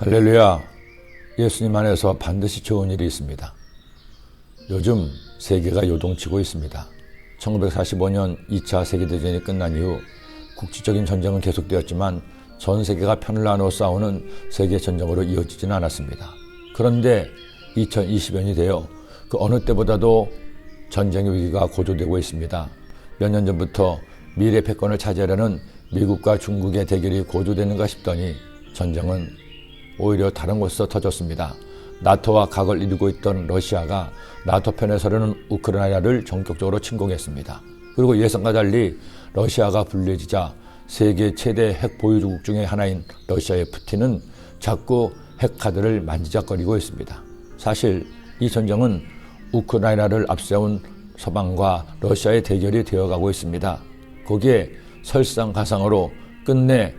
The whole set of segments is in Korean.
할렐루야. 예수님 안에서 반드시 좋은 일이 있습니다. 요즘 세계가 요동치고 있습니다. 1945년 2차 세계대전이 끝난 이후 국지적인 전쟁은 계속되었지만 전 세계가 편을 나누어 싸우는 세계전쟁으로 이어지지는 않았습니다. 그런데 2020년이 되어 그 어느 때보다도 전쟁의 위기가 고조되고 있습니다. 몇 년 전부터 미래 패권을 차지하려는 미국과 중국의 대결이 고조되는가 싶더니 전쟁은 오히려 다른 곳에서 터졌습니다. 나토와 각을 이루고 있던 러시아가 나토 편에 서려는 우크라이나를 전격적으로 침공했습니다. 그리고 예상과 달리 러시아가 불리해지자 세계 최대 핵 보유국 중에 하나인 러시아의 푸틴은 자꾸 핵카드를 만지작거리고 있습니다. 사실 이 전쟁은 우크라이나를 앞세운 서방과 러시아의 대결이 되어가고 있습니다. 거기에 설상가상으로 끝내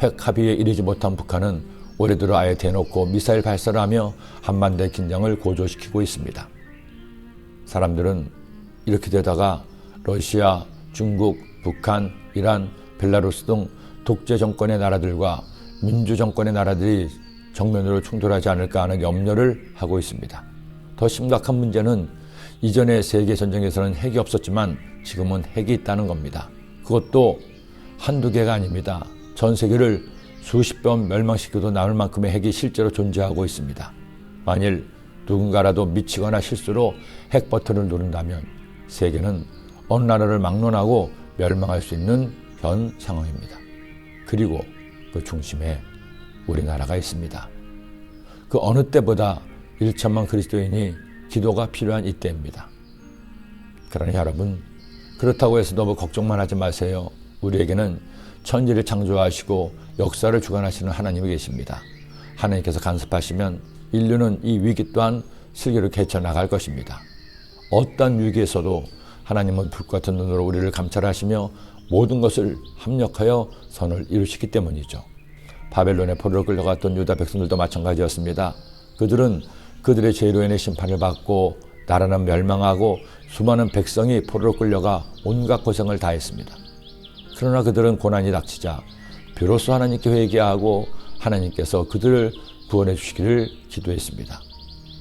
핵 합의에 이르지 못한 북한은 올해 들어 아예 대놓고 미사일 발사를 하며 한반도의 긴장을 고조시키고 있습니다. 사람들은 이렇게 되다가 러시아, 중국, 북한, 이란, 벨라루스 등 독재 정권의 나라들과 민주 정권의 나라들이 정면으로 충돌하지 않을까 하는 염려를 하고 있습니다. 더 심각한 문제는 이전의 세계 전쟁에서는 핵이 없었지만 지금은 핵이 있다는 겁니다. 그것도 한두 개가 아닙니다. 전 세계를 수십 번 멸망시켜도 남을 만큼의 핵이 실제로 존재하고 있습니다. 만일 누군가라도 미치거나 실수로 핵 버튼을 누른다면 세계는 어느 나라를 막론하고 멸망할 수 있는 현 상황입니다. 그리고 그 중심에 우리나라가 있습니다. 그 어느 때보다 1천만 그리스도인이 기도가 필요한 이때입니다. 그러니 여러분, 그렇다고 해서 너무 걱정만 하지 마세요. 우리에게는 천지를 창조하시고 역사를 주관하시는 하나님이 계십니다. 하나님께서 간섭하시면 인류는 이 위기 또한 슬기롭게 헤쳐나갈 것입니다. 어떤 위기에서도 하나님은 불과 같은 눈으로 우리를 감찰하시며 모든 것을 합력하여 선을 이루시기 때문이죠. 바벨론의 포로로 끌려갔던 유다 백성들도 마찬가지였습니다. 그들은 그들의 죄로 인해 심판을 받고 나라는 멸망하고 수많은 백성이 포로로 끌려가 온갖 고생을 다했습니다. 그러나 그들은 고난이 닥치자 비로소 하나님께 회개하고 하나님께서 그들을 구원해 주시기를 기도했습니다.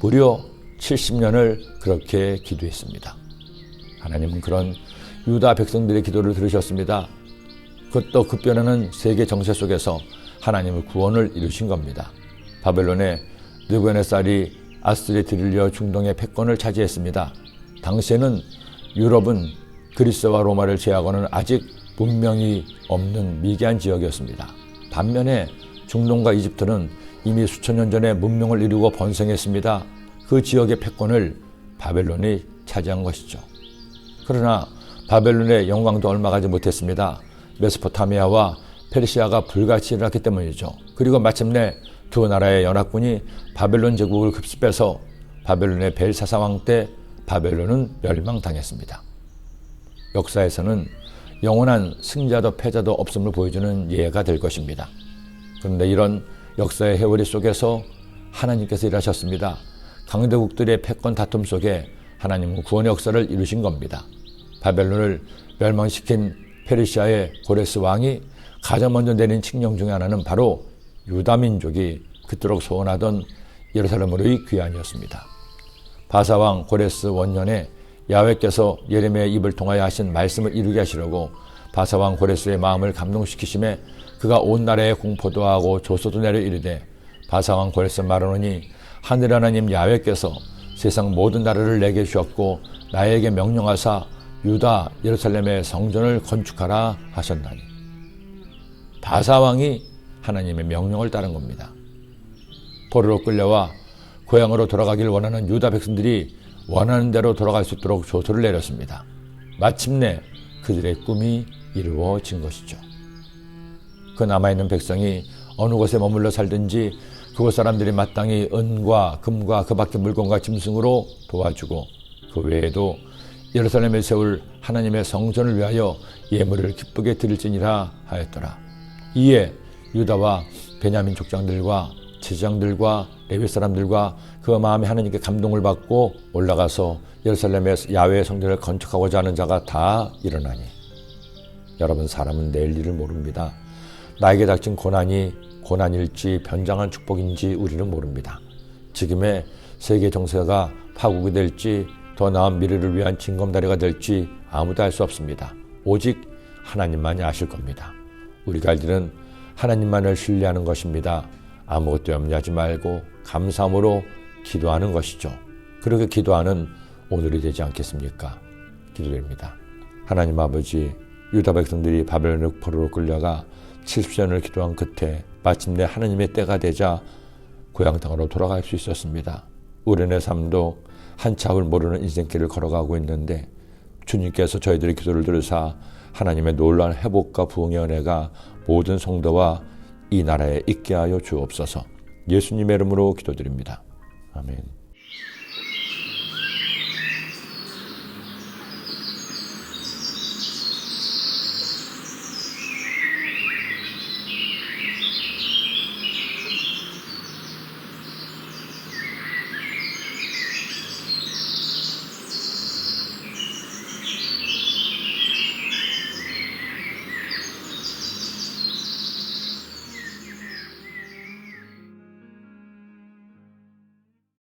무려 70년을 그렇게 기도했습니다. 하나님은 그런 유다 백성들의 기도를 들으셨습니다. 그것도 급변하는 세계 정세 속에서 하나님의 구원을 이루신 겁니다. 바벨론의 느부갓네살이 아수르에 들려 중동의 패권을 차지했습니다. 당시에는 유럽은 그리스와 로마를 제하고는 아직 문명이 없는 미개한 지역이었습니다. 반면에 중동과 이집트는 이미 수천 년 전에 문명을 이루고 번성했습니다. 그 지역의 패권을 바벨론이 차지한 것이죠. 그러나 바벨론의 영광도 얼마 가지 못했습니다. 메소포타미아와 페르시아가 불같이 일어났기 때문이죠. 그리고 마침내 두 나라의 연합군이 바벨론 제국을 급습해서 바벨론의 벨사사 왕 때 바벨론은 멸망당했습니다. 역사에서는 영원한 승자도 패자도 없음을 보여주는 예가 될 것입니다. 그런데 이런 역사의 회오리 속에서 하나님께서 일하셨습니다. 강대국들의 패권 다툼 속에 하나님은 구원의 역사를 이루신 겁니다. 바벨론을 멸망시킨 페르시아의 고레스 왕이 가장 먼저 내린 칙령 중에 하나는 바로 유다 민족이 그토록 소원하던 예루살렘으로의 귀환이었습니다. 바사왕 고레스 원년에 야훼께서 예레미야의 입을 통하여 하신 말씀을 이루게 하시려고 바사왕 고레스의 마음을 감동시키심에 그가 온 나라에 공포도 하고 조소도 내려 이르되 바사왕 고레스 말하노니 하늘 하나님 야훼께서 세상 모든 나라를 내게 주었고 나에게 명령하사 유다 예루살렘의 성전을 건축하라 하셨나니. 바사왕이 하나님의 명령을 따른 겁니다. 포로로 끌려와 고향으로 돌아가길 원하는 유다 백성들이 원하는 대로 돌아갈 수 있도록 조소를 내렸습니다. 마침내 그들의 꿈이 이루어진 것이죠. 그 남아있는 백성이 어느 곳에 머물러 살든지 그곳 사람들이 마땅히 은과 금과 그 밖의 물건과 짐승으로 도와주고 그 외에도 예루살렘에 세울 하나님의 성전을 위하여 예물을 기쁘게 드릴지니라 하였더라. 이에 유다와 베냐민 족장들과 제사장들과 레위 사람들과 그 마음에 하나님께 감동을 받고 올라가서 예루살렘의 야훼의 성전을 건축하고자 하는 자가 다 일어나니. 여러분, 사람은 내일 일을 모릅니다. 나에게 닥친 고난이 고난일지 변장한 축복인지 우리는 모릅니다. 지금의 세계 정세가 파국이 될지 더 나은 미래를 위한 징검다리가 될지 아무도 알 수 없습니다. 오직 하나님만이 아실 겁니다. 우리가 할 일은 하나님만을 신뢰하는 것입니다. 아무것도 염려하지 말고 감사함으로 기도하는 것이죠. 그렇게 기도하는 오늘이 되지 않겠습니까? 기도드립니다. 하나님 아버지, 유다 백성들이 바벨론 늑포로로 끌려가 70년을 기도한 끝에 마침내 하나님의 때가 되자 고향 땅으로 돌아갈 수 있었습니다. 우리네 삶도 한참을 모르는 인생길을 걸어가고 있는데 주님께서 저희들의 기도를 들으사 하나님의 놀라운 회복과 부흥의 은혜가 모든 성도와 이 나라에 있게 하여 주옵소서. 예수님의 이름으로 기도드립니다. 아멘.